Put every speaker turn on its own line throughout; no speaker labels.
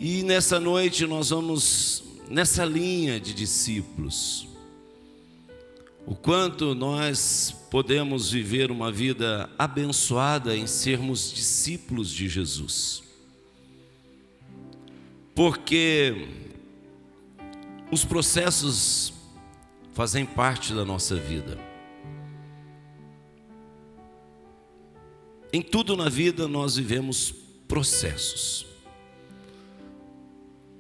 E nessa noite nós vamos nessa linha de discípulos. O quanto nós podemos viver uma vida abençoada em sermos discípulos de Jesus. Porque os processos fazem parte da nossa vida. Em tudo na vida nós vivemos processos.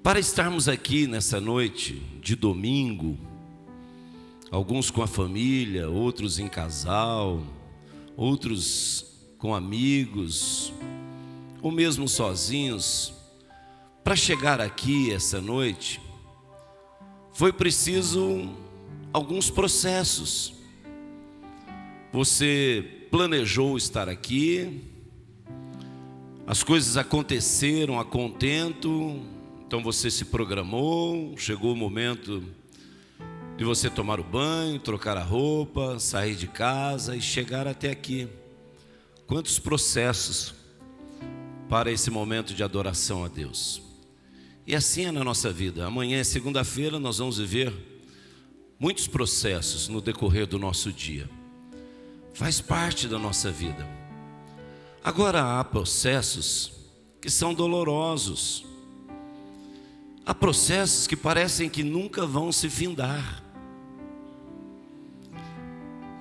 Para estarmos aqui nessa noite de domingo, alguns com a família, outros em casal, outros com amigos, ou mesmo sozinhos, para chegar aqui essa noite, foi preciso alguns processos. Você planejou estar aqui, as coisas aconteceram a contento, então você se programou, chegou o momento de você tomar o banho, trocar a roupa, sair de casa e chegar até aqui. Quantos processos para esse momento de adoração a Deus. E assim é na nossa vida. Amanhã é segunda-feira, nós vamos viver muitos processos no decorrer do nosso dia. Faz parte da nossa vida. Agora há processos que são dolorosos. Há processos que parecem que nunca vão se findar.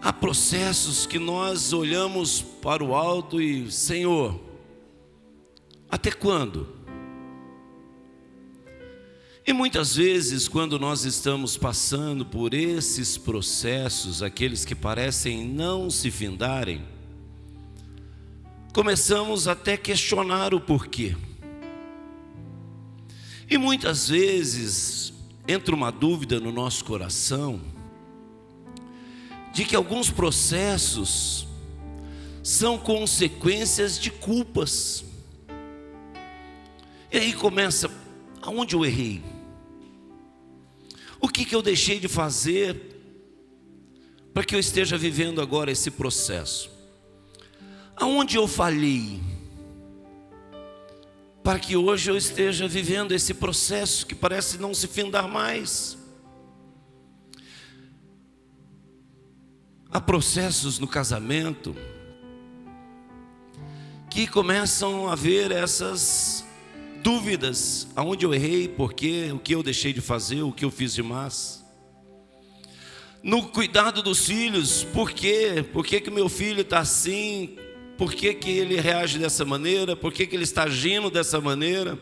Há processos que nós olhamos para o alto e, Senhor, até quando? E muitas vezes, quando nós estamos passando por esses processos, aqueles que parecem não se findarem, começamos até a questionar o porquê. E muitas vezes entra uma dúvida no nosso coração de que alguns processos são consequências de culpas. E aí começa, aonde eu errei? O que eu deixei de fazer para que eu esteja vivendo agora esse processo? Aonde eu falhei para que hoje eu esteja vivendo esse processo que parece não se findar mais? Há processos no casamento que começam a haver essas dúvidas, aonde eu errei, por quê, o que eu deixei de fazer, o que eu fiz demais. No cuidado dos filhos, por quê? Por que meu filho está assim? Por que ele reage dessa maneira? Por que ele está agindo dessa maneira?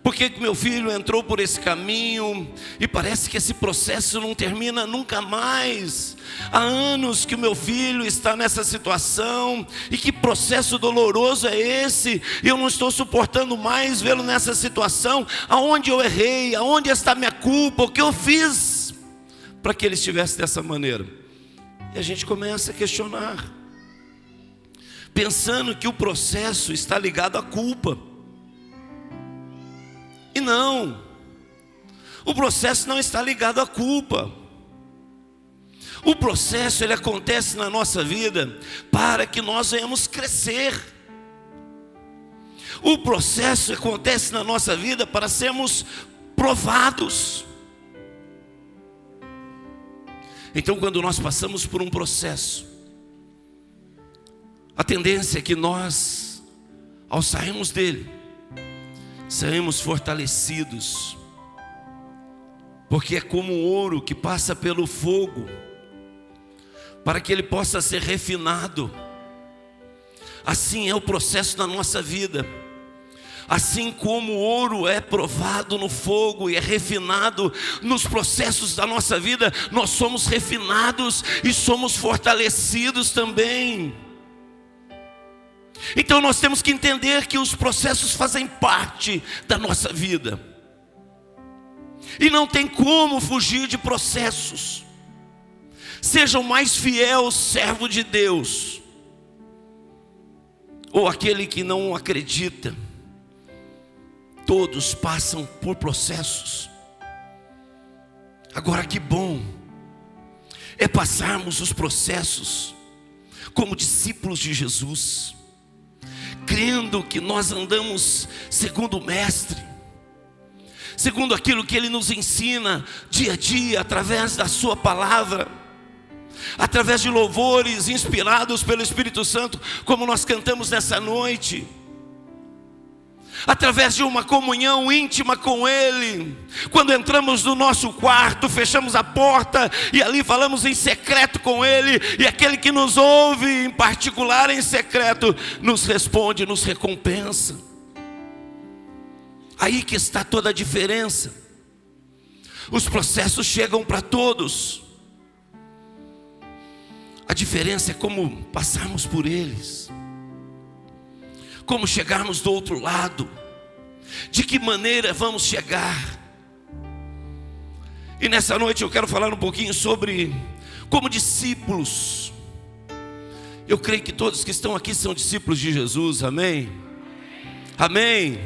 Por que meu filho entrou por esse caminho? E parece que esse processo não termina nunca mais. Há anos que o meu filho está nessa situação. E que processo doloroso é esse? Eu não estou suportando mais vê-lo nessa situação. Aonde eu errei? Aonde está minha culpa? O que eu fiz para que ele estivesse dessa maneira? E a gente começa a questionar, pensando que o processo está ligado à culpa. E não, o processo não está ligado à culpa. O processo ele acontece na nossa vida para que nós venhamos crescer. O processo acontece na nossa vida para sermos provados. Então, quando nós passamos por um processo, a tendência é que nós, ao sairmos dele, saímos fortalecidos, porque é como o ouro que passa pelo fogo, para que ele possa ser refinado. Assim é o processo da nossa vida. Assim como o ouro é provado no fogo e é refinado nos processos da nossa vida, nós somos refinados e somos fortalecidos também. Então nós temos que entender que os processos fazem parte da nossa vida. E não tem como fugir de processos. Seja o mais fiel servo de Deus, ou aquele que não acredita, todos passam por processos. Agora que bom é passarmos os processos como discípulos de Jesus, crendo que nós andamos segundo o Mestre, segundo aquilo que Ele nos ensina dia a dia, através da sua palavra, através de louvores inspirados pelo Espírito Santo, como nós cantamos nessa noite, através de uma comunhão íntima com Ele. Quando entramos no nosso quarto, fechamos a porta e ali falamos em secreto com Ele, e aquele que nos ouve em particular em secreto nos responde, nos recompensa. Aí que está toda a diferença. Os processos chegam para todos, a diferença é como passarmos por eles, como chegarmos do outro lado, de que maneira vamos chegar. E nessa noite eu quero falar um pouquinho sobre como discípulos. Eu creio que todos que estão aqui são discípulos de Jesus, amém? Amém.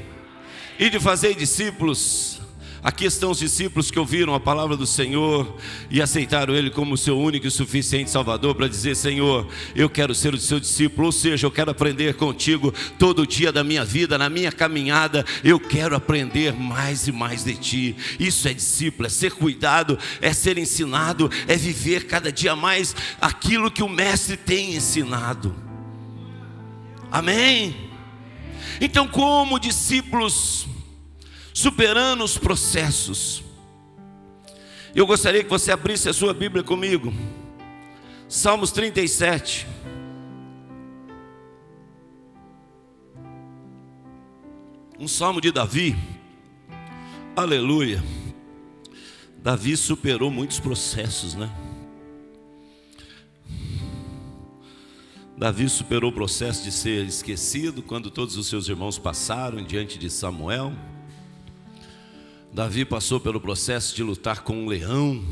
E de fazer discípulos. Aqui estão os discípulos que ouviram a palavra do Senhor e aceitaram Ele como seu único e suficiente Salvador, para dizer: Senhor, eu quero ser o seu discípulo, ou seja, eu quero aprender contigo todo dia da minha vida, na minha caminhada, eu quero aprender mais e mais de ti. Isso é discípulo, é ser cuidado, é ser ensinado, é viver cada dia mais aquilo que o Mestre tem ensinado. Amém? Então, como discípulos, superando os processos, eu gostaria que você abrisse a sua Bíblia comigo, Salmos 37. Um salmo de Davi. Aleluia. Davi superou muitos processos, né? Davi superou o processo de ser esquecido quando todos os seus irmãos passaram diante de Samuel. Davi passou pelo processo de lutar com um leão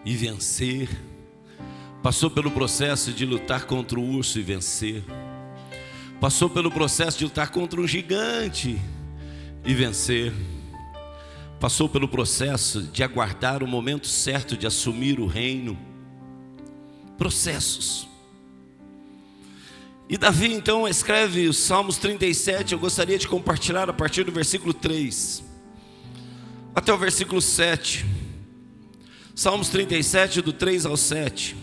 e vencer. Passou pelo processo de lutar contra o urso e vencer. Passou pelo processo de lutar contra um gigante e vencer. Passou pelo processo de aguardar o momento certo de assumir o reino. Processos. E Davi então escreve os Salmos 37, eu gostaria de compartilhar a partir do versículo 3 até o versículo 7. Salmos 37, do 3 ao 7.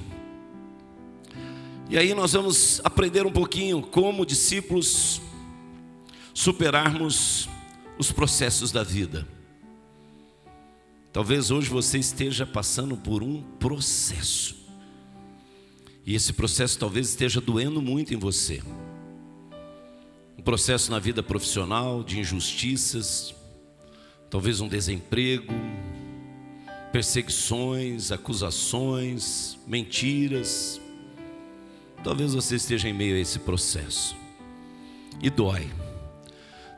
E aí nós vamos aprender um pouquinho como discípulos superarmos os processos da vida. Talvez hoje você esteja passando por um processo, e esse processo talvez esteja doendo muito em você. Um processo na vida profissional, de injustiças, talvez um desemprego, perseguições, acusações, mentiras. Talvez você esteja em meio a esse processo e dói.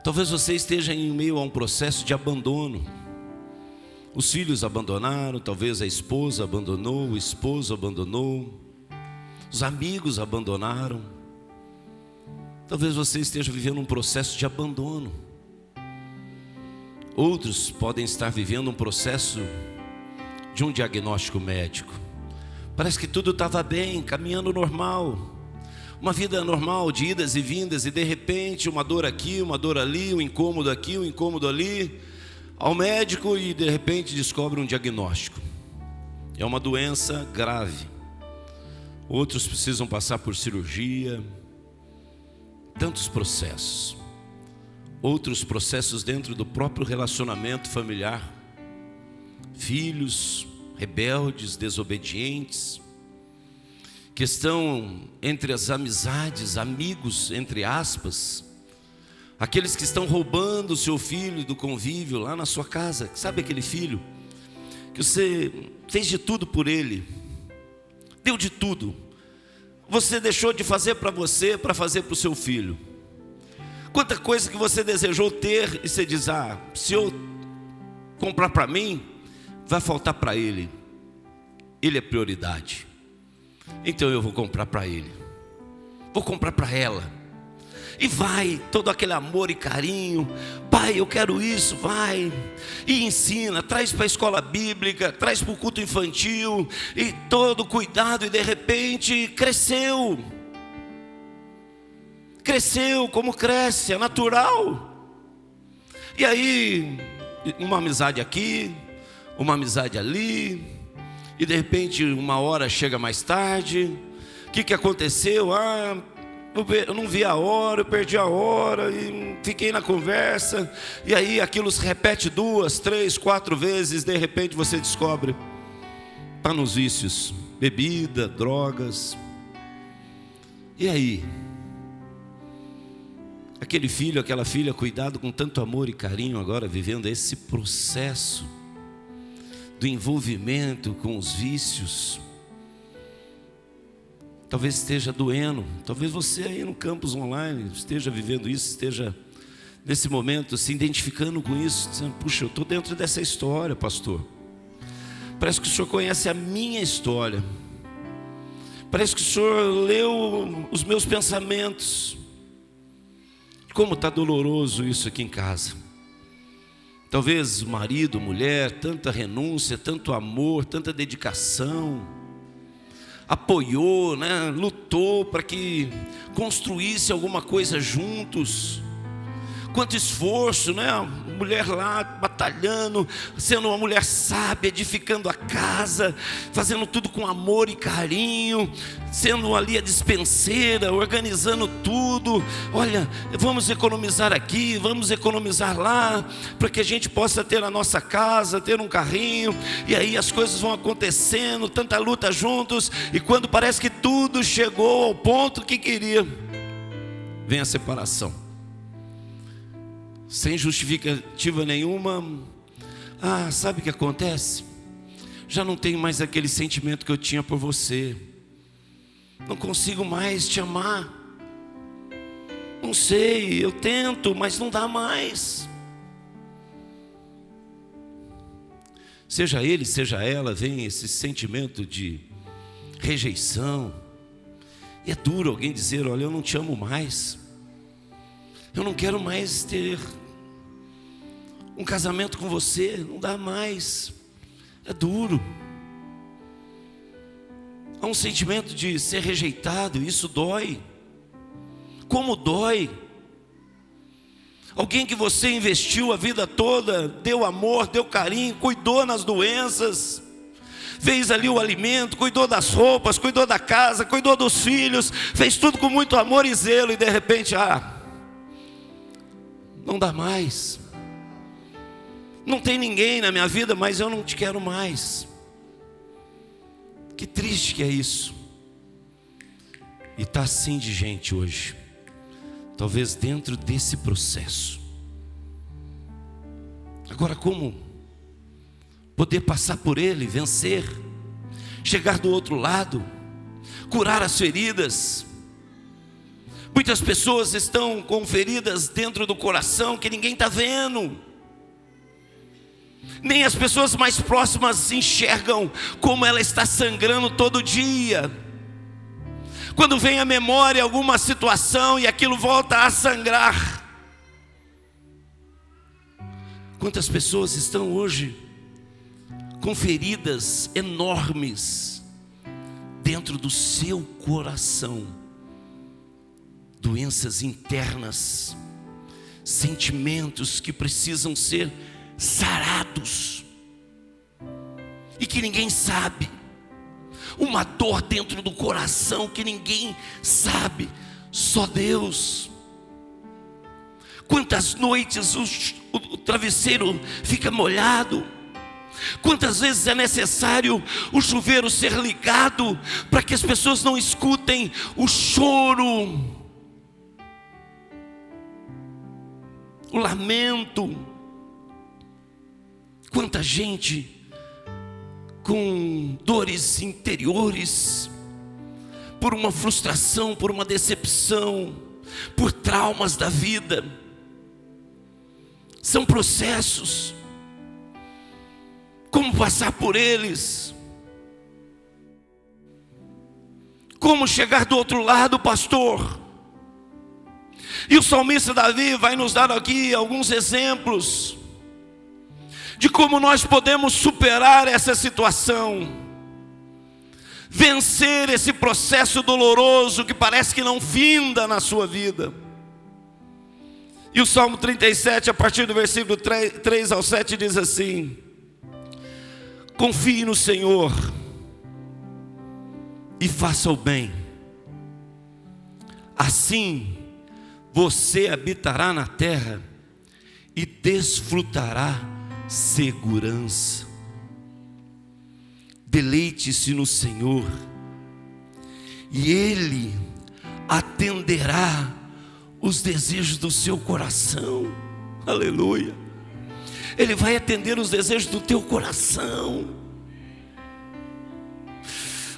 Talvez você esteja em meio a um processo de abandono. Os filhos abandonaram, talvez a esposa abandonou, o esposo abandonou, os amigos abandonaram. Talvez você esteja vivendo um processo de abandono. Outros podem estar vivendo um processo de um diagnóstico médico. Parece que tudo estava bem, caminhando normal, uma vida normal de idas e vindas, e de repente uma dor aqui, uma dor ali, um incômodo aqui, um incômodo ali, ao médico, e de repente descobre um diagnóstico. É uma doença grave. Outros precisam passar por cirurgia, tantos processos. Outros processos dentro do próprio relacionamento familiar. Filhos rebeldes, desobedientes, que estão entre as amizades, amigos, entre aspas, aqueles que estão roubando o seu filho do convívio lá na sua casa. Sabe aquele filho que você fez de tudo por ele, deu de tudo, você deixou de fazer para você para fazer para o seu filho. Quanta coisa que você desejou ter e você diz: se eu comprar para mim, vai faltar para ele. Ele é prioridade, então eu vou comprar para ele, vou comprar para ela. E vai, todo aquele amor e carinho. Pai, eu quero isso, vai. E ensina, traz para a escola bíblica, traz para o culto infantil, e todo cuidado, e de repente cresceu. cresceu como cresce, é natural. E aí, uma amizade aqui, uma amizade ali, e de repente uma hora chega mais tarde. O que aconteceu? Eu não vi a hora, eu perdi a hora, e fiquei na conversa, e aí aquilo se repete 2, 3, 4 vezes, de repente você descobre, está nos vícios, bebida, drogas. E aí? Aquele filho, aquela filha, cuidado com tanto amor e carinho, agora vivendo esse processo do envolvimento com os vícios, talvez esteja doendo, talvez você aí no campus online esteja vivendo isso, esteja nesse momento se identificando com isso, dizendo: puxa, eu estou dentro dessa história, pastor. Parece que o senhor conhece a minha história, parece que o senhor leu os meus pensamentos. Como está doloroso isso aqui em casa. Talvez marido, mulher, tanta renúncia, tanto amor, tanta dedicação, apoiou, né? Lutou para que construísse alguma coisa juntos. Quanto esforço, né? A mulher lá batalhando, sendo uma mulher sábia, edificando a casa, fazendo tudo com amor e carinho, sendo ali a despenseira, organizando tudo. Olha, vamos economizar aqui, vamos economizar lá, para que a gente possa ter a nossa casa, ter um carrinho. E aí as coisas vão acontecendo, tanta luta juntos, e quando parece que tudo chegou ao ponto que queria, vem a separação. Sem justificativa nenhuma. Sabe o que acontece? Já não tenho mais aquele sentimento que eu tinha por você. Não consigo mais te amar. Não sei, eu tento, mas não dá mais. Seja ele, seja ela, vem esse sentimento de rejeição. E é duro alguém dizer: olha, eu não te amo mais. Eu não quero mais ter um casamento com você, não dá mais. É duro. Há um sentimento de ser rejeitado, isso dói. Como dói? Alguém que você investiu a vida toda, deu amor, deu carinho, cuidou nas doenças, fez ali o alimento, cuidou das roupas, cuidou da casa, cuidou dos filhos, fez tudo com muito amor e zelo, e de repente, não dá mais. Não tem ninguém na minha vida, mas eu não te quero mais. Que triste que é isso. E está assim de gente hoje, talvez dentro desse processo. Agora, como poder passar por ele, vencer, chegar do outro lado, curar as feridas? Muitas pessoas estão com feridas dentro do coração que ninguém está vendo. Nem as pessoas mais próximas enxergam como ela está sangrando todo dia. Quando vem à memória alguma situação e aquilo volta a sangrar. Quantas pessoas estão hoje com feridas enormes dentro do seu coração? Doenças internas, sentimentos que precisam ser sarados e que ninguém sabe, uma dor dentro do coração que ninguém sabe, só Deus. Quantas noites o travesseiro fica molhado, quantas vezes é necessário o chuveiro ser ligado para que as pessoas não escutem o choro, o lamento. Quanta gente com dores interiores, por uma frustração, por uma decepção, por traumas da vida. São processos. Como passar por eles? Como chegar do outro lado, pastor? E o salmista Davi vai nos dar aqui alguns exemplos de como nós podemos superar essa situação. vencer esse processo doloroso que parece que não finda na sua vida. E o Salmo 37, a partir do versículo 3 ao 7, diz assim: confie no Senhor e faça o bem, assim você habitará na terra e desfrutará segurança. Deleite-se no Senhor e Ele atenderá os desejos do seu coração. Aleluia. Ele vai atender os desejos do teu coração.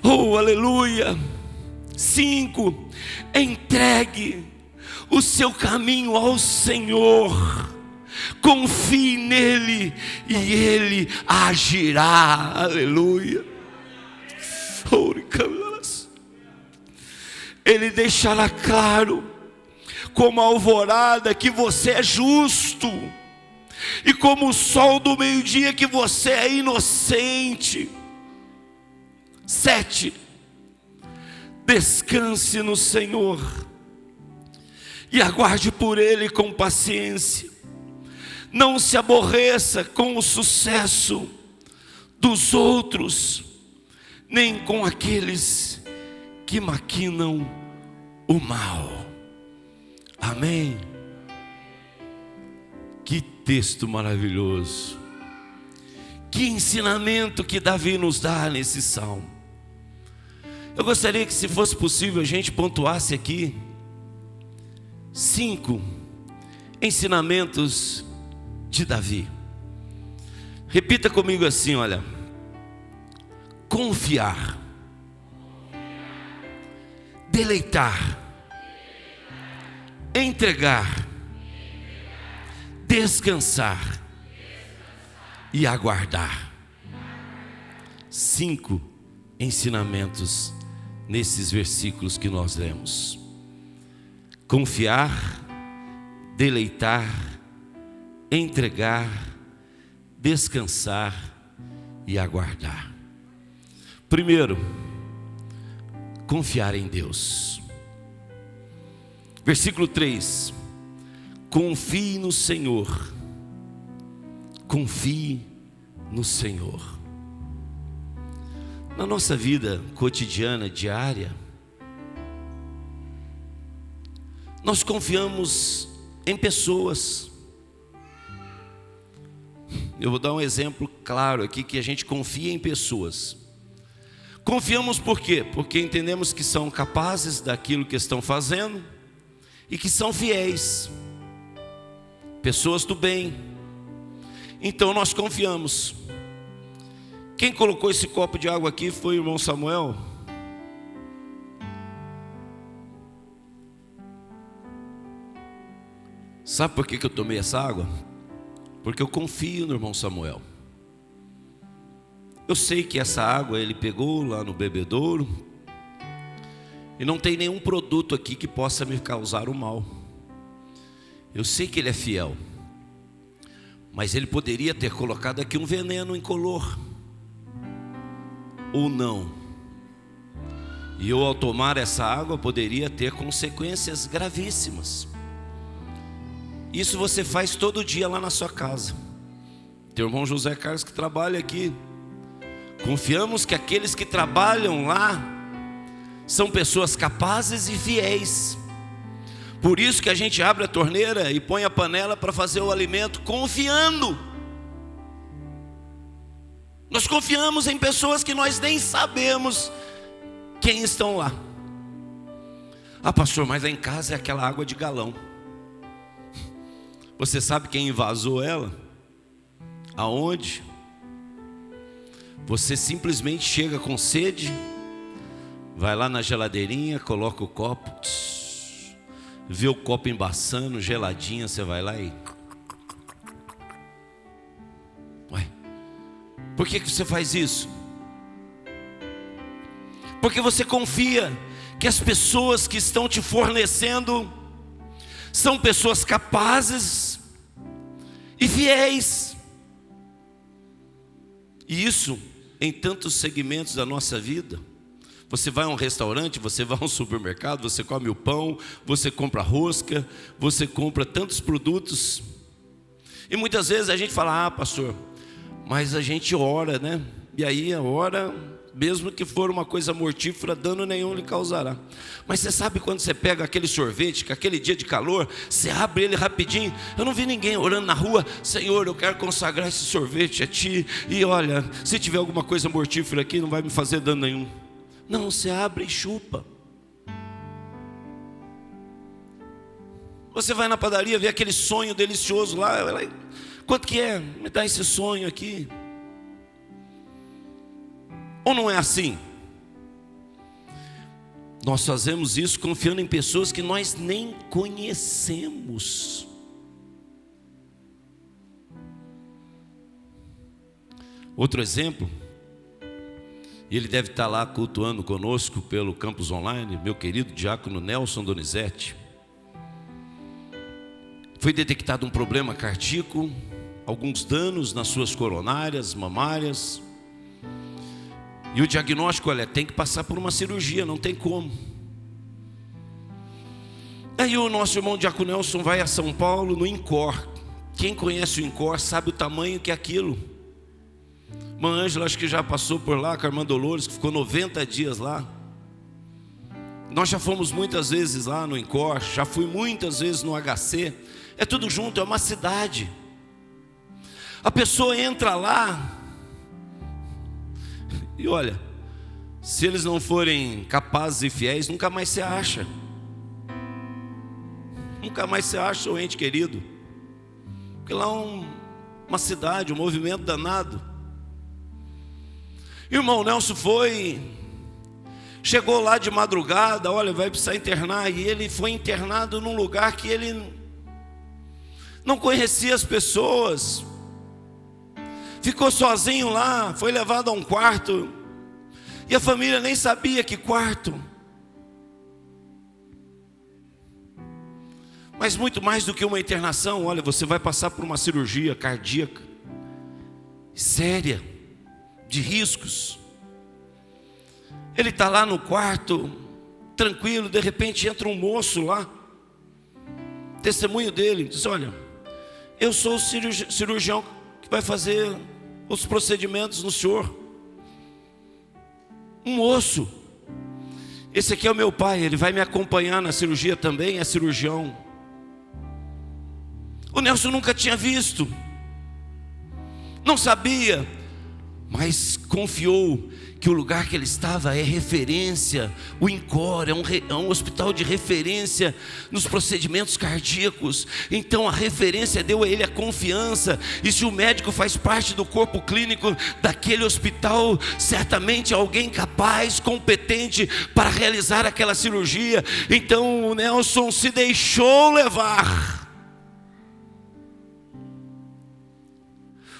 Oh, aleluia. 5. Entregue o seu caminho ao Senhor, confie nele e ele agirá. Aleluia. Ele deixará claro como a alvorada que você é justo, e como o sol do meio-dia que você é inocente. 7. Descanse no Senhor e aguarde por Ele com paciência. Não se aborreça com o sucesso dos outros, nem com aqueles que maquinam o mal. Amém? Que texto maravilhoso. Que ensinamento que Davi nos dá nesse salmo. Eu gostaria que, se fosse possível, a gente pontuasse aqui 5 ensinamentos de Davi. Repita comigo assim, olha: confiar, deleitar, entregar, descansar e aguardar. 5 ensinamentos nesses versículos que nós lemos: confiar, deleitar, entregar, descansar e aguardar. Primeiro, confiar em Deus. Versículo 3: confie no Senhor. Confie no Senhor. Na nossa vida cotidiana, diária, nós confiamos em pessoas. Eu vou dar um exemplo claro aqui, que a gente confia em pessoas. Confiamos por quê? Porque entendemos que são capazes daquilo que estão fazendo e que são fiéis, pessoas do bem. Então nós confiamos. Quem colocou esse copo de água aqui foi o irmão Samuel. Sabe por que eu tomei essa água? Porque eu confio no irmão Samuel. Eu sei que essa água ele pegou lá no bebedouro, e não tem nenhum produto aqui que possa me causar o mal. Eu sei que ele é fiel, mas ele poderia ter colocado aqui um veneno incolor, ou não. E eu, ao tomar essa água, poderia ter consequências gravíssimas. Isso você faz todo dia lá na sua casa. Teu irmão José Carlos que trabalha aqui. Confiamos que aqueles que trabalham lá são pessoas capazes e fiéis. Por isso que a gente abre a torneira e põe a panela para fazer o alimento, confiando. Nós confiamos em pessoas que nós nem sabemos quem estão lá. Ah, pastor, mas lá em casa é aquela água de galão. Você sabe quem invasou ela? Aonde? Você simplesmente chega com sede, vai lá na geladeirinha, coloca o copo, vê o copo embaçando, geladinha, você vai lá e... Ué, por que você faz isso? Porque você confia que as pessoas que estão te fornecendo são pessoas capazes e fiéis. E isso em tantos segmentos da nossa vida. Você vai a um restaurante, você vai a um supermercado, você come o pão, você compra rosca, você compra tantos produtos. E muitas vezes a gente fala, pastor, mas a gente ora, né? E aí a ora, mesmo que for uma coisa mortífera, dano nenhum lhe causará. Mas você sabe quando você pega aquele sorvete, que aquele dia de calor, você abre ele rapidinho. Eu não vi ninguém orando na rua, Senhor, eu quero consagrar esse sorvete a Ti. E olha, se tiver alguma coisa mortífera aqui, não vai me fazer dano nenhum. Não, você abre e chupa. Você vai na padaria, vê aquele sonho delicioso lá. Quanto que é? Me dá esse sonho aqui. Ou não é assim? Nós fazemos isso confiando em pessoas que nós nem conhecemos. Outro exemplo, e ele deve estar lá cultuando conosco pelo campus online, meu querido diácono Nelson Donizete. Foi detectado um problema cardíaco, alguns danos nas suas coronárias, mamárias. E o diagnóstico, olha, tem que passar por uma cirurgia, não tem como. Aí o nosso irmão diácono Nelson vai a São Paulo, no INCOR. Quem conhece o INCOR sabe o tamanho que é aquilo. Irmã Ângela, acho que já passou por lá, com a irmã Dolores, que ficou 90 dias lá. Nós já fomos muitas vezes lá no INCOR, já fui muitas vezes no HC. É tudo junto, é uma cidade. A pessoa entra lá e olha, se eles não forem capazes e fiéis, nunca mais se acha. Nunca mais se acha o ente querido. Porque lá é uma cidade, um movimento danado. E o irmão Nelson chegou lá de madrugada, olha, vai precisar internar. E ele foi internado num lugar que ele não conhecia as pessoas. Ficou sozinho lá, foi levado a um quarto. E a família nem sabia que quarto. Mas muito mais do que uma internação, olha, você vai passar por uma cirurgia cardíaca séria, de riscos. Ele está lá no quarto, tranquilo, de repente entra um moço lá, testemunho dele, diz, olha, eu sou o cirurgião que vai fazer os procedimentos no senhor. Um moço, esse aqui é o meu pai, ele vai me acompanhar na cirurgia também, é cirurgião. O Nelson nunca tinha visto, não sabia, mas confiou que o lugar que ele estava é referência. O INCOR é um hospital de referência nos procedimentos cardíacos. Então a referência deu a ele a confiança. E se o médico faz parte do corpo clínico daquele hospital, certamente é alguém capaz, competente para realizar aquela cirurgia. Então o Nelson se deixou levar.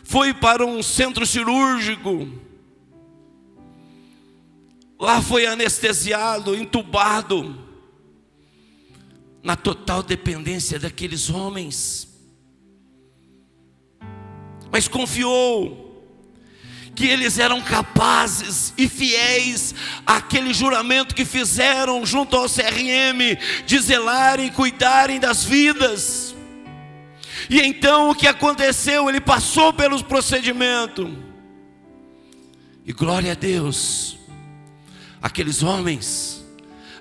Foi para um centro cirúrgico. Lá foi anestesiado, entubado, na total dependência daqueles homens. Mas confiou que eles eram capazes e fiéis àquele juramento que fizeram junto ao CRM, de zelarem e cuidarem das vidas. E então o que aconteceu? Ele passou pelos procedimentos. E glória a Deus, aqueles homens,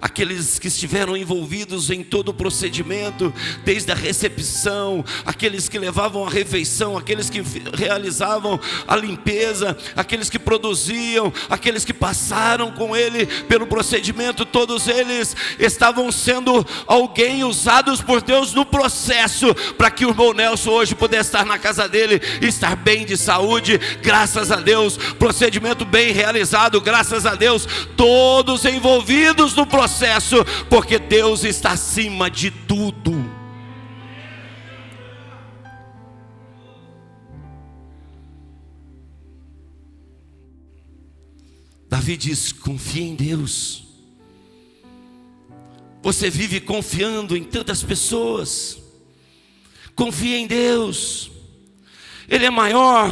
aqueles que estiveram envolvidos em todo o procedimento, desde a recepção, aqueles que levavam a refeição, aqueles que realizavam a limpeza, aqueles que produziam, aqueles que passaram com ele pelo procedimento, todos eles estavam sendo alguém usados por Deus no processo, para que o irmão Nelson hoje pudesse estar na casa dele, estar bem de saúde, graças a Deus, procedimento bem realizado, graças a Deus, todos envolvidos no processo, porque Deus está acima de tudo. Davi diz: confia em Deus. Você vive confiando em tantas pessoas. Confia em Deus, Ele é maior.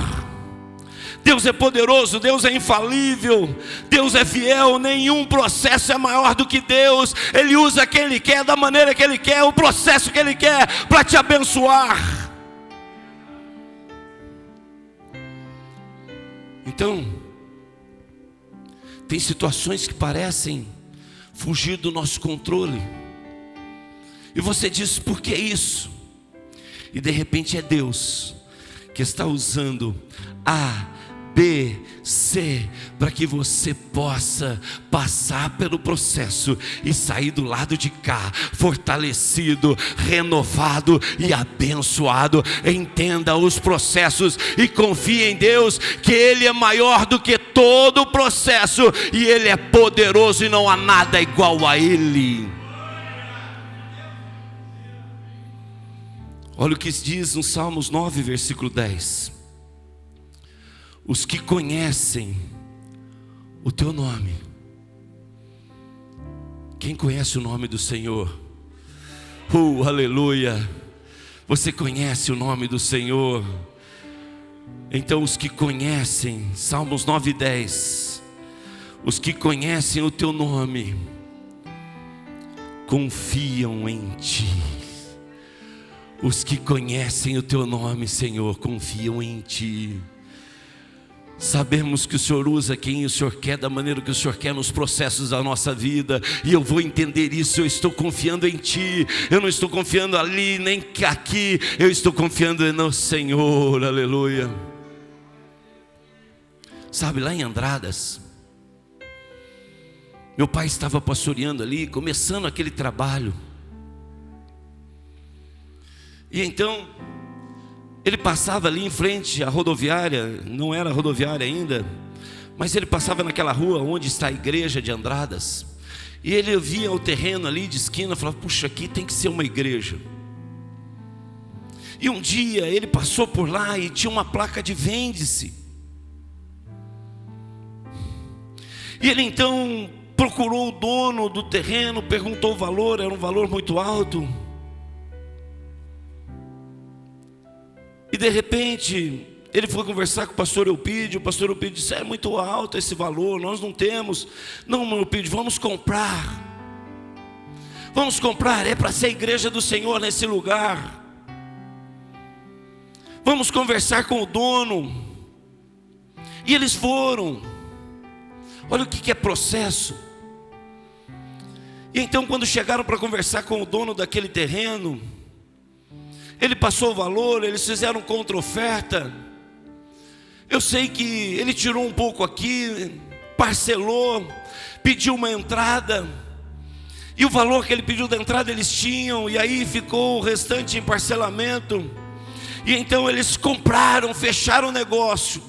Deus é poderoso, Deus é infalível, Deus é fiel, nenhum processo é maior do que Deus. Ele usa quem Ele quer, da maneira que Ele quer, o processo que Ele quer, para te abençoar. Então, tem situações que parecem fugir do nosso controle, e você diz: por que isso? E de repente é Deus que está usando A, B, C, para que você possa passar pelo processo e sair do lado de cá fortalecido, renovado e abençoado. Entenda os processos e confie em Deus, que Ele é maior do que todo o processo, e Ele é poderoso e não há nada igual a Ele. Olha o que diz no Salmos 9, versículo 10. Os que conhecem o teu nome. Quem conhece o nome do Senhor? Aleluia! Você conhece o nome do Senhor? Então os que conhecem, Salmos 9, 10. Os que conhecem o teu nome confiam em ti. Os que conhecem o teu nome, Senhor, confiam em ti. Sabemos que o Senhor usa quem o Senhor quer, da maneira que o Senhor quer, nos processos da nossa vida, e eu vou entender isso. Eu estou confiando em ti, eu não estou confiando ali nem aqui, eu estou confiando no Senhor. Aleluia. Sabe, lá em Andradas, meu pai estava pastoreando ali, começando aquele trabalho. E então ele passava ali em frente à rodoviária, não era rodoviária ainda, mas ele passava naquela rua onde está a igreja de Andradas, e ele via o terreno ali de esquina, falava: puxa, aqui tem que ser uma igreja. E um dia ele passou por lá e tinha uma placa de vende-se. E ele então procurou o dono do terreno, perguntou o valor, era um valor muito alto. E de repente, ele foi conversar com o pastor Eupídio. O pastor Eupídio disse: é muito alto esse valor, nós não temos. Não, Eupídio, vamos comprar. Vamos comprar, é para ser a igreja do Senhor nesse lugar. Vamos conversar com o dono. E eles foram. Olha o que é processo. E então, quando chegaram para conversar com o dono daquele terreno, ele passou o valor, eles fizeram contra-oferta. Eu sei que ele tirou um pouco aqui, parcelou, pediu uma entrada, e o valor que ele pediu da entrada eles tinham, e aí ficou o restante em parcelamento. E então eles compraram, fecharam o negócio,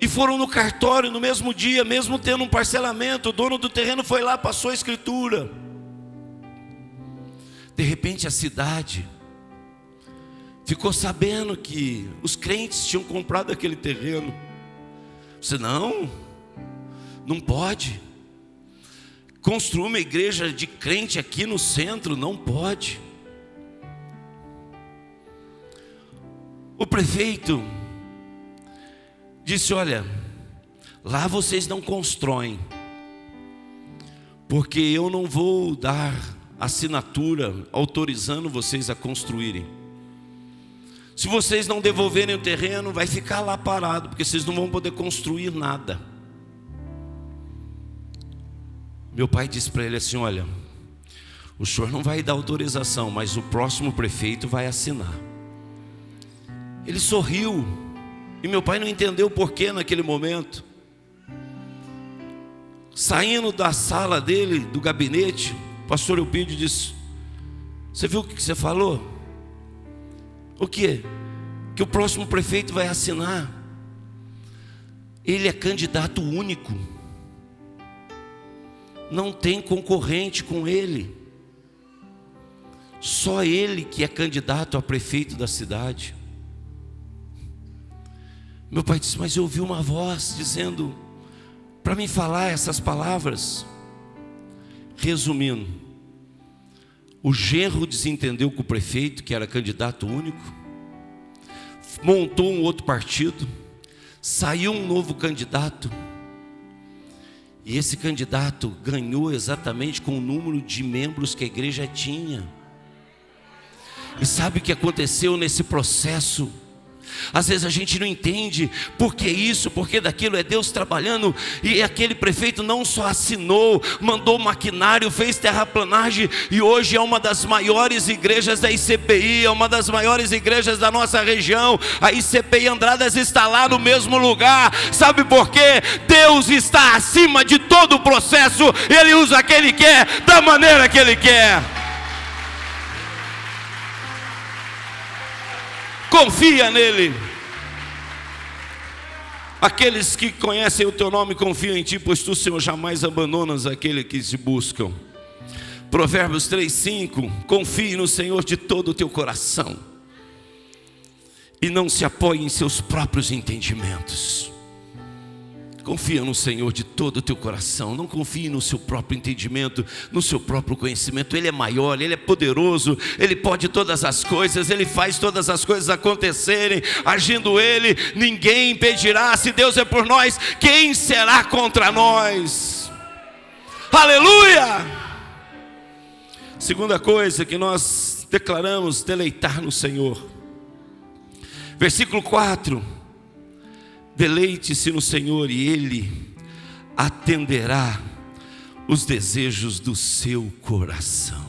e foram no cartório no mesmo dia, mesmo tendo um parcelamento. O dono do terreno foi lá, passou a escritura. De repente a cidade ficou sabendo que os crentes tinham comprado aquele terreno. Você: não pode construir uma igreja de crente aqui no centro, não pode. O prefeito disse: olha, lá vocês não constroem, porque eu não vou dar assinatura autorizando vocês a construírem. Se vocês não devolverem o terreno, vai ficar lá parado, porque vocês não vão poder construir nada. Meu pai disse para ele assim: olha, o senhor não vai dar autorização, mas o próximo prefeito vai assinar. Ele sorriu, e meu pai não entendeu o porquê naquele momento. Saindo da sala dele, do gabinete, o pastor Eupídio disse: você viu o que você falou? O quê? Que o próximo prefeito vai assinar. Ele é candidato único, não tem concorrente com ele. Só ele que é candidato a prefeito da cidade. Meu pai disse: mas eu ouvi uma voz dizendo para mim falar essas palavras. Resumindo, o genro desentendeu com o prefeito, que era candidato único, montou um outro partido, saiu um novo candidato, e esse candidato ganhou exatamente com o número de membros que a igreja tinha. E sabe o que aconteceu nesse processo? Às vezes a gente não entende por que isso, por que daquilo, é Deus trabalhando. E aquele prefeito não só assinou, mandou maquinário, fez terraplanagem, e hoje é uma das maiores igrejas da ICPI, é uma das maiores igrejas da nossa região. A ICPI Andradas está lá no mesmo lugar. Sabe por quê? Deus está acima de todo o processo. Ele usa quem Ele quer, da maneira que Ele quer. Confia nele. Aqueles que conhecem o teu nome confiam em ti, pois tu, Senhor, jamais abandonas aquele que te buscam. Provérbios 3:5. Confie no Senhor de todo o teu coração e não se apoie em seus próprios entendimentos. Confia no Senhor de todo o teu coração. Não confie no seu próprio entendimento, no seu próprio conhecimento. Ele é maior, Ele é poderoso, Ele pode todas as coisas, Ele faz todas as coisas acontecerem. Agindo Ele, ninguém impedirá. Se Deus é por nós, quem será contra nós? Aleluia! Segunda coisa que nós declaramos: deleitar no Senhor. Versículo 4. Deleite-se no Senhor e Ele atenderá os desejos do seu coração.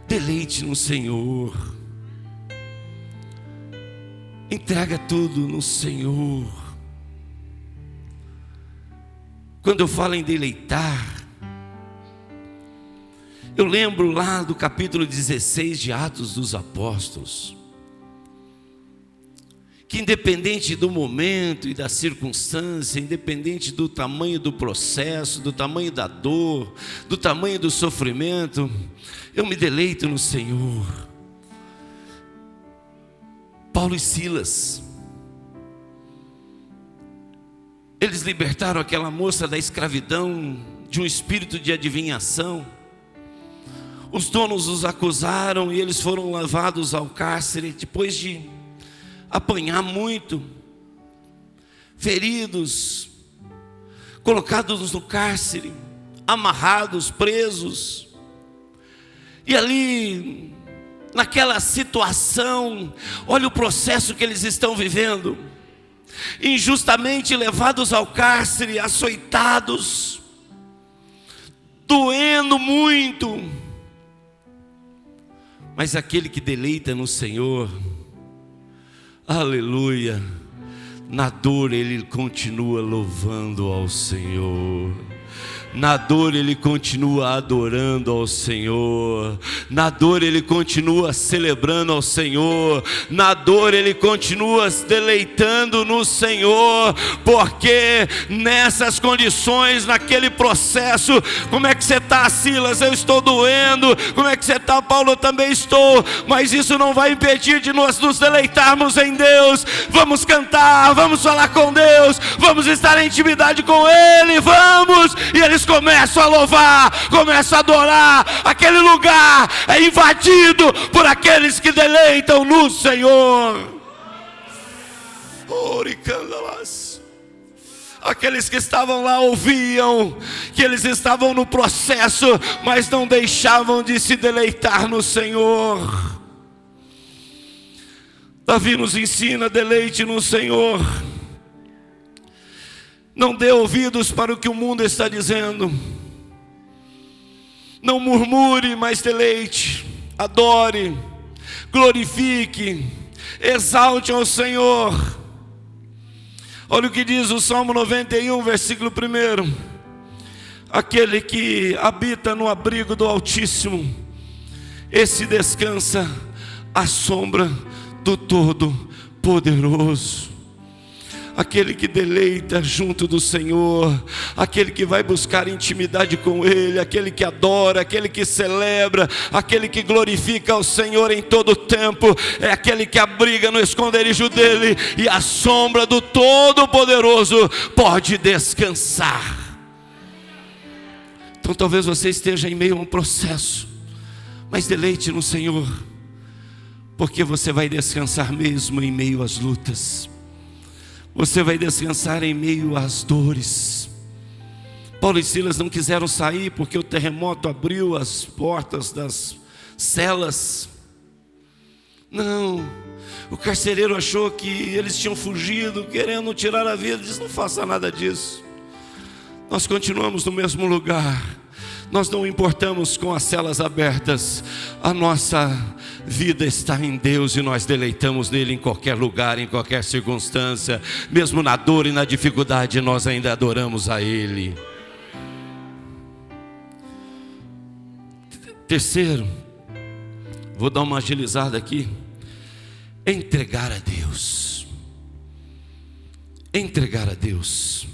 Deleite no Senhor. Entrega tudo no Senhor. Quando eu falo em deleitar, eu lembro lá do capítulo 16 de Atos dos Apóstolos, que independente do momento e da circunstância, independente do tamanho do processo, do tamanho da dor, do tamanho do sofrimento, eu me deleito no Senhor. Paulo e Silas, eles libertaram aquela moça da escravidão, de um espírito de adivinhação. Os donos os acusaram e eles foram levados ao cárcere, depois de apanhar muito, feridos, colocados no cárcere, amarrados, presos. E ali, naquela situação, olha o processo que eles estão vivendo: injustamente levados ao cárcere, açoitados, doendo muito. Mas aquele que deleita no Senhor, aleluia, na dor ele continua louvando ao Senhor. Na dor ele continua adorando ao Senhor. Na dor ele continua celebrando ao Senhor. Na dor ele continua se deleitando no Senhor. Porque nessas condições, naquele processo, como é que você está, Silas? Eu estou doendo. Como é que você está, Paulo? Eu também estou. Mas isso não vai impedir de nós nos deleitarmos em Deus. Vamos cantar, vamos falar com Deus, vamos estar em intimidade com Ele, vamos. E eles começam a louvar, começam a adorar. Aquele lugar é invadido por aqueles que deleitam no Senhor. Aqueles que estavam lá ouviam que eles estavam no processo, mas não deixavam de se deleitar no Senhor. Davi nos ensina: deleite no Senhor. Não dê ouvidos para o que o mundo está dizendo. Não murmure, mas deleite, adore, glorifique, exalte ao Senhor. Olha o que diz o Salmo 91, versículo 1. Aquele que habita no abrigo do Altíssimo, esse descansa à sombra do Todo-Poderoso. Aquele que deleita junto do Senhor, aquele que vai buscar intimidade com Ele, aquele que adora, aquele que celebra, aquele que glorifica ao Senhor em todo o tempo, é aquele que abriga no esconderijo dEle, e a sombra do Todo-Poderoso pode descansar. Então talvez você esteja em meio a um processo, mas deleite no Senhor. porque você vai descansar mesmo em meio às lutas, você vai descansar em meio às dores. Paulo e Silas não quiseram sair porque o terremoto abriu as portas das celas. Não, o carcereiro achou que eles tinham fugido, querendo tirar a vida. Diz: não faça nada disso. Nós continuamos no mesmo lugar. Nós não importamos com as celas abertas. A nossa vida está em Deus e nós deleitamos nele em qualquer lugar, em qualquer circunstância. Mesmo na dor e na dificuldade, nós ainda adoramos a Ele. Terceiro, vou dar uma agilizada aqui. Entregar a Deus. Entregar a Deus.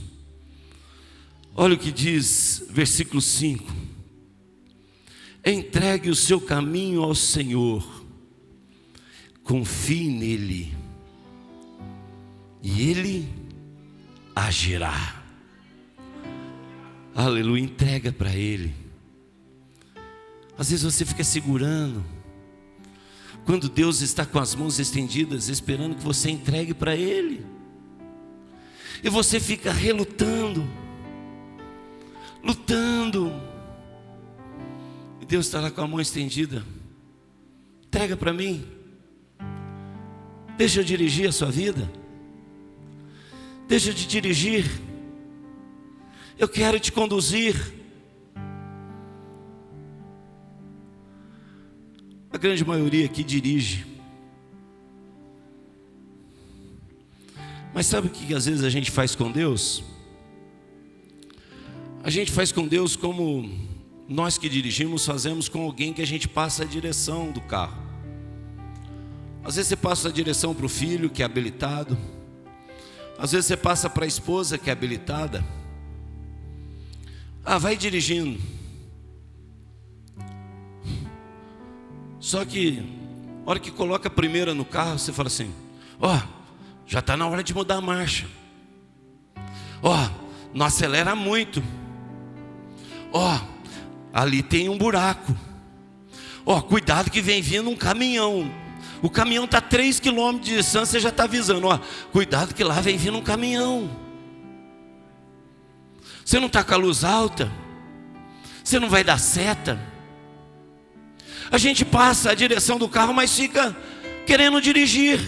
Olha o que diz versículo 5. Entregue o seu caminho ao Senhor, confie nele, e Ele agirá. Aleluia, entrega para Ele. Às vezes você fica segurando, quando Deus está com as mãos estendidas, esperando que você entregue para Ele, e você fica relutando, lutando, e Deus está lá com a mão estendida. Entrega para mim, deixa eu dirigir a sua vida, deixa eu te dirigir, eu quero te conduzir. A grande maioria aqui dirige, mas sabe o que às vezes a gente faz com Deus? A gente faz com Deus como nós que dirigimos fazemos com alguém que a gente passa a direção do carro. Às vezes você passa a direção para o filho que é habilitado, às vezes você passa para a esposa que é habilitada. Vai dirigindo. Só que, a hora que coloca a primeira no carro, você fala assim: já está na hora de mudar a marcha. Não acelera muito. Ali tem um buraco. Cuidado que vem vindo um caminhão. O caminhão está a 3 km de distância, você já está avisando: cuidado que lá vem vindo um caminhão. Você não está com a luz alta, você não vai dar seta. A gente passa a direção do carro, mas fica querendo dirigir.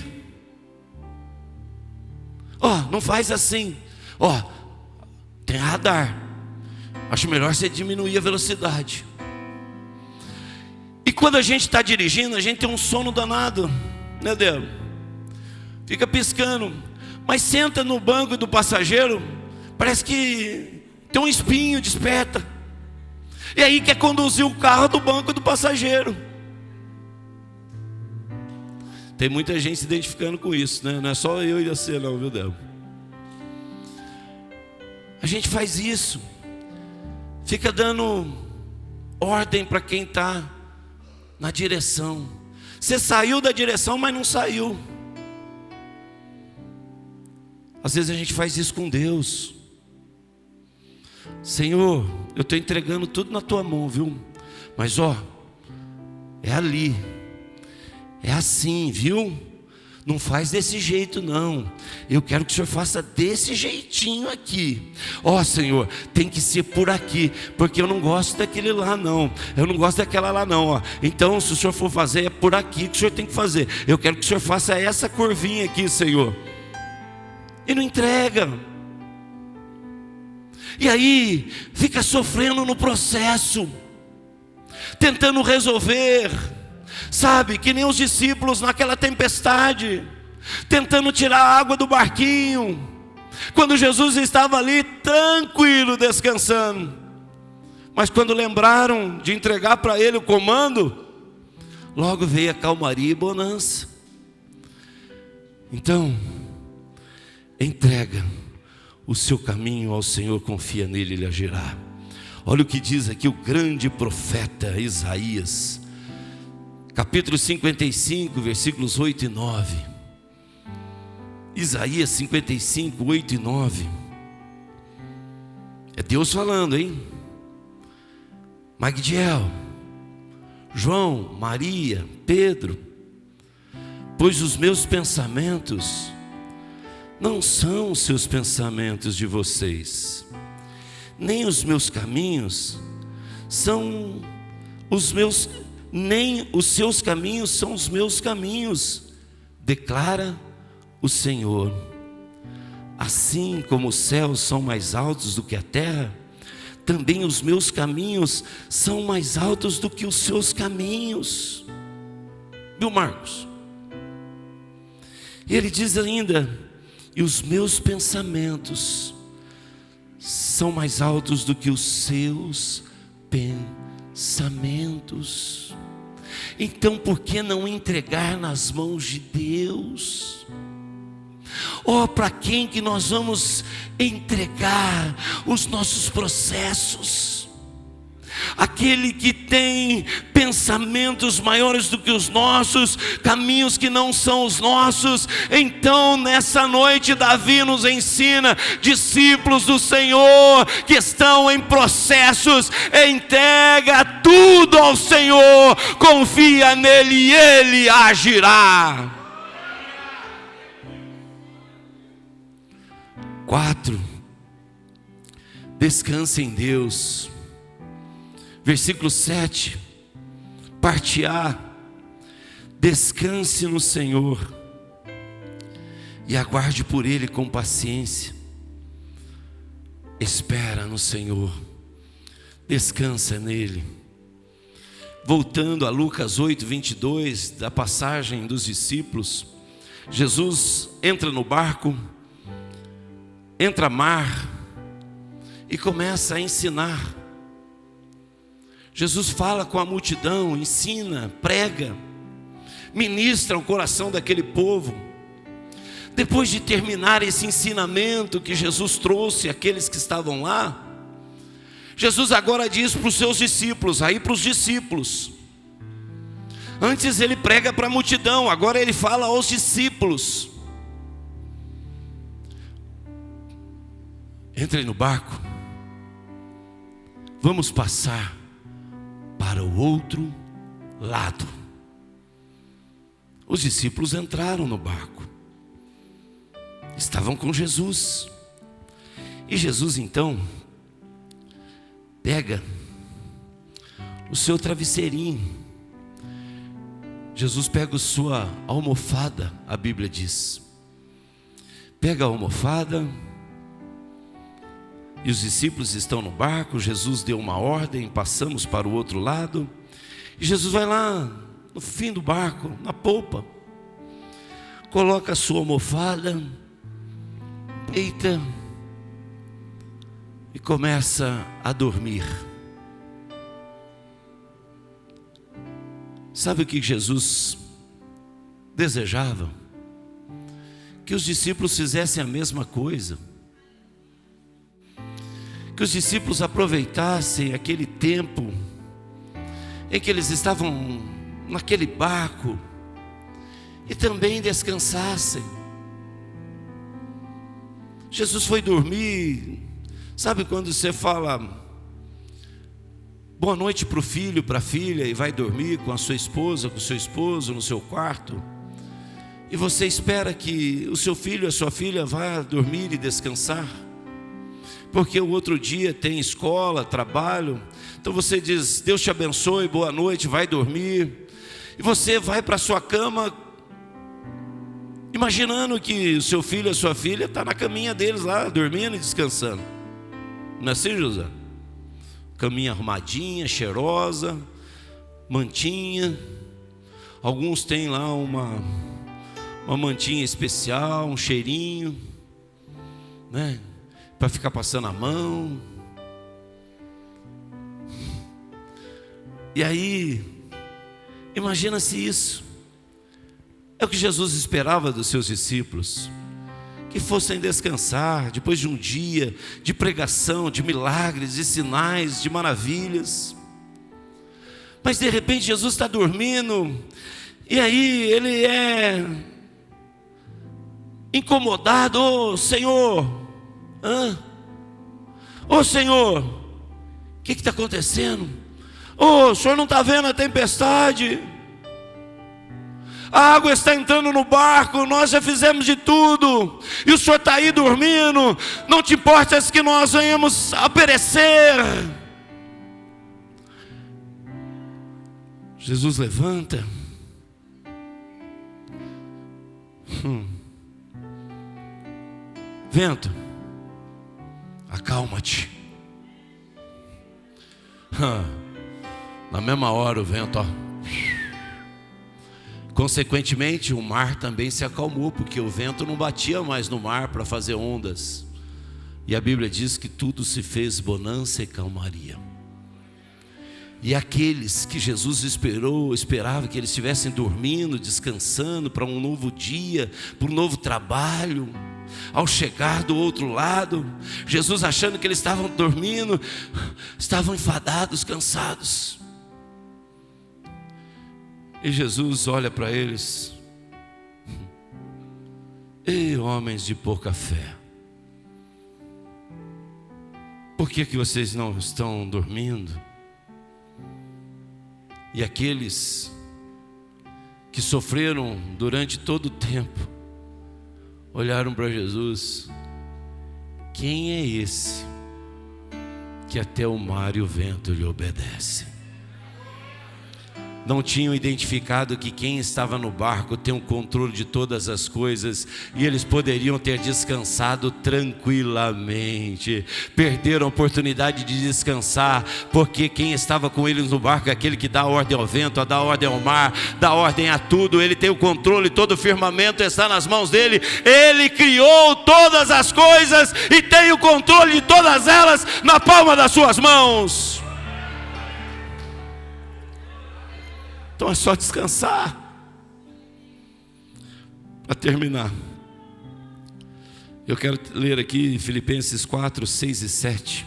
Não faz assim. Tem radar. Acho melhor você diminuir a velocidade. E quando a gente está dirigindo, a gente tem um sono danado, né, Deus? Fica piscando. Mas senta no banco do passageiro, parece que tem um espinho, desperta. E aí quer conduzir o carro do banco do passageiro. Tem muita gente se identificando com isso, né? Não é só eu e você não, viu, Deus? A gente faz isso. Fica dando ordem para quem está na direção. Você saiu da direção, mas não saiu. Às vezes a gente faz isso com Deus. Senhor, eu estou entregando tudo na tua mão, viu? Mas é ali, é assim, viu? Não faz desse jeito não. Eu quero que o Senhor faça desse jeitinho aqui. Senhor, tem que ser por aqui, porque eu não gosto daquele lá não. Eu não gosto daquela lá não. Então se o Senhor for fazer, é por aqui que o Senhor tem que fazer. Eu quero que o Senhor faça essa curvinha aqui, Senhor. E não entrega. E aí fica sofrendo no processo, tentando resolver, sabe, que nem os discípulos naquela tempestade, tentando tirar a água do barquinho, quando Jesus estava ali tranquilo, descansando. Mas quando lembraram de entregar para ele o comando, logo veio a calmaria e bonança. Então, entrega o seu caminho ao Senhor, confia nele, ele agirá. Olha o que diz aqui o grande profeta Isaías, capítulo 55, versículos 8 e 9. Isaías 55, 8 e 9. É Deus falando, hein? Magdiel, João, Maria, Pedro, pois os meus pensamentos não são os seus pensamentos de vocês, nem os meus caminhos são os meus, nem os seus caminhos são os meus caminhos, declara o Senhor. Assim como os céus são mais altos do que a terra, também os meus caminhos são mais altos do que os seus caminhos. Viu, Marcos? E ele diz ainda: e os meus pensamentos são mais altos do que os seus pensamentos. Então, por que não entregar nas mãos de Deus? Oh, para quem que nós vamos entregar os nossos processos? Aquele que tem pensamentos maiores do que os nossos, caminhos que não são os nossos. Então nessa noite Davi nos ensina: discípulos do Senhor que estão em processos, entrega tudo ao Senhor, confia nele e Ele agirá. 4. Descanse em Deus. Versículo 7, parte A: descanse no Senhor e aguarde por Ele com paciência. Espera no Senhor, descansa nele. Voltando a Lucas 8:22, da passagem dos discípulos, Jesus entra no barco, entra a mar e começa a ensinar. Jesus fala com a multidão, ensina, prega, ministra o coração daquele povo. Depois de terminar esse ensinamento que Jesus trouxe àqueles que estavam lá, Jesus agora diz para os seus discípulos, aí para os discípulos. Antes ele prega para a multidão, agora ele fala aos discípulos: entrem no barco, vamos passar para o outro lado. Os discípulos entraram no barco, estavam com Jesus. E Jesus então pega o seu travesseirinho. Jesus pega a sua almofada, a Bíblia diz. Pega a almofada. E os discípulos estão no barco. Jesus deu uma ordem: passamos para o outro lado. E Jesus vai lá no fim do barco, na polpa, coloca a sua almofada, deita e começa a dormir. Sabe o que Jesus desejava? Que os discípulos fizessem a mesma coisa. Que os discípulos aproveitassem aquele tempo em que eles estavam naquele barco e também descansassem. Jesus foi dormir. Sabe quando você fala boa noite para o filho, para a filha, e vai dormir com a sua esposa, com o seu esposo no seu quarto, e você espera que o seu filho, a sua filha vá dormir e descansar, porque o outro dia tem escola, trabalho. Então você diz: Deus te abençoe, boa noite, vai dormir. E você vai para a sua cama, imaginando que o seu filho, a sua filha está na caminha deles lá, dormindo e descansando. Não é assim, José? Caminha arrumadinha, cheirosa, mantinha. Alguns têm lá uma mantinha especial, um cheirinho, né? Para ficar passando a mão. E aí, imagina-se isso. É o que Jesus esperava dos seus discípulos, que fossem descansar depois de um dia de pregação, de milagres, de sinais, de maravilhas. Mas de repente Jesus está dormindo, e aí ele é incomodado. Ô Senhor, ô Senhor, o que está acontecendo? Ô, o Senhor não está vendo a tempestade? A água está entrando no barco, nós já fizemos de tudo, e o Senhor está aí dormindo. Não te importas que nós venhamos a perecer. Jesus levanta. Vento, acalma-te. Na mesma hora o vento, consequentemente o mar também se acalmou, porque o vento não batia mais no mar para fazer ondas. E a Bíblia diz que tudo se fez bonança e calmaria. E aqueles que Jesus esperava que eles estivessem dormindo, descansando para um novo dia, para um novo trabalho, ao chegar do outro lado, Jesus achando que eles estavam dormindo, estavam enfadados, cansados. E Jesus olha para eles: ei, homens de pouca fé, por que vocês não estão dormindo? E aqueles que sofreram durante todo o tempo olharam para Jesus: quem é esse que até o mar e o vento lhe obedecem? Não tinham identificado que quem estava no barco tem o controle de todas as coisas, e eles poderiam ter descansado tranquilamente. Perderam a oportunidade de descansar, porque quem estava com eles no barco é aquele que dá ordem ao vento, dá ordem ao mar, dá ordem a tudo. Ele tem o controle, todo o firmamento está nas mãos dele. Ele criou todas as coisas e tem o controle de todas elas na palma das suas mãos. Então é só descansar. Para terminar, eu quero ler aqui Filipenses 4, 6 e 7.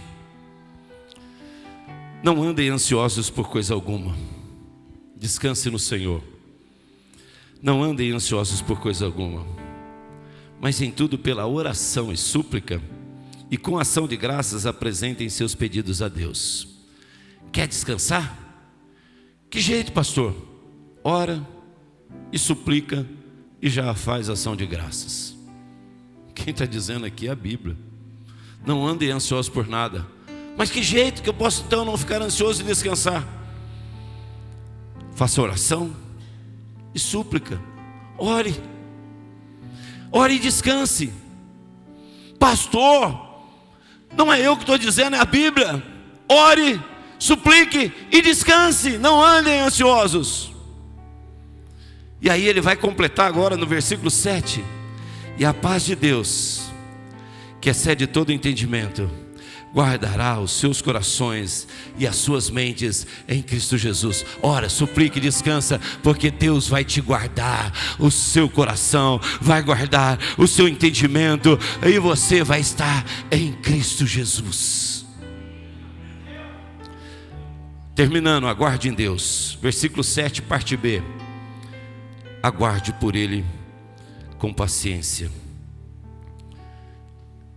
Não andem ansiosos por coisa alguma, descanse no Senhor. Não andem ansiosos por coisa alguma, mas em tudo pela oração e súplica, e com ação de graças apresentem seus pedidos a Deus. Quer descansar? Que jeito, pastor? Ora e suplica e já faz ação de graças. Quem está dizendo aqui é a Bíblia. Não andem ansiosos por nada. Mas que jeito que eu posso então não ficar ansioso e descansar? Faça oração e súplica. Ore e descanse. Pastor, não é eu que estou dizendo, é a Bíblia. Ore, suplique e descanse, não andem ansiosos. E aí ele vai completar agora no versículo 7. E a paz de Deus, que excede todo entendimento, guardará os seus corações e as suas mentes em Cristo Jesus. Ora, suplique e descansa, porque Deus vai te guardar o seu coração, vai guardar o seu entendimento, e você vai estar em Cristo Jesus. Terminando, aguarde em Deus. Versículo 7, parte B. Aguarde por Ele com paciência.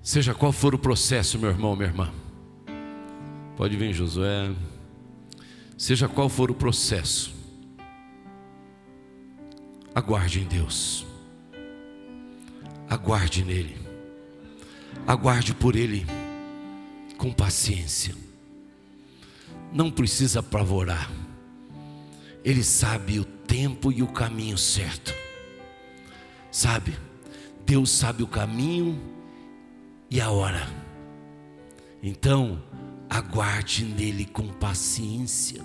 Seja qual for o processo, meu irmão, minha irmã. Pode vir, Josué. Seja qual for o processo, aguarde em Deus. Aguarde nele. Aguarde por Ele com paciência. Não precisa apavorar. Ele sabe o tempo e o caminho certo. Sabe? Deus sabe o caminho e a hora. Então, aguarde nele com paciência.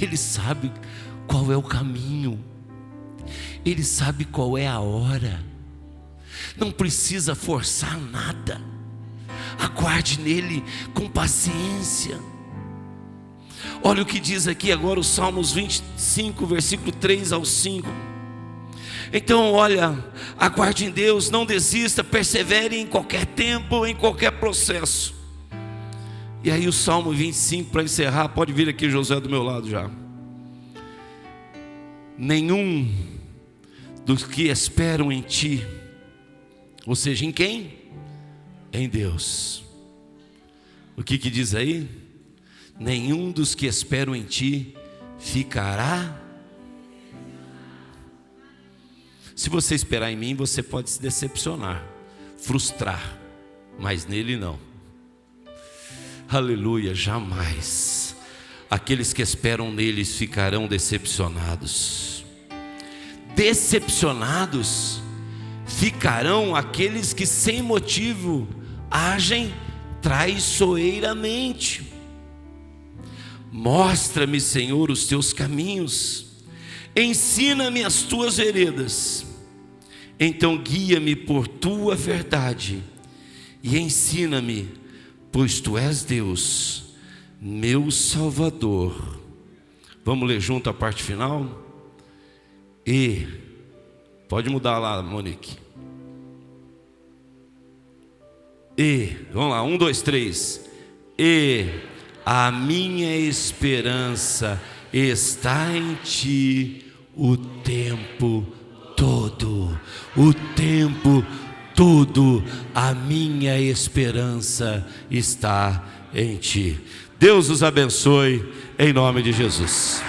Ele sabe qual é o caminho. Ele sabe qual é a hora. Não precisa forçar nada. Aguarde nele com paciência. Olha o que diz aqui agora o Salmos 25, versículo 3 ao 5. Então olha, aguarde em Deus, não desista, persevere em qualquer tempo, em qualquer processo. E aí o Salmo 25, para encerrar, pode vir aqui José do meu lado já. Nenhum dos que esperam em ti, ou seja, em quem? Em Deus. O que diz aí? Nenhum dos que esperam em ti ficará Se você esperar em mim, você pode se decepcionar, frustrar, mas nele não. Aleluia, jamais. Aqueles que esperam neles ficarão decepcionados. Decepcionados ficarão aqueles que sem motivo agem traiçoeiramente. Mostra-me, Senhor, os teus caminhos, ensina-me as tuas veredas. Então guia-me por tua verdade e ensina-me, pois tu és Deus, meu Salvador. Vamos ler junto a parte final? E pode mudar lá, Monique. E, vamos lá, 1, 2, 3. E a minha esperança está em ti o tempo todo. O tempo todo a minha esperança está em ti. Deus os abençoe em nome de Jesus.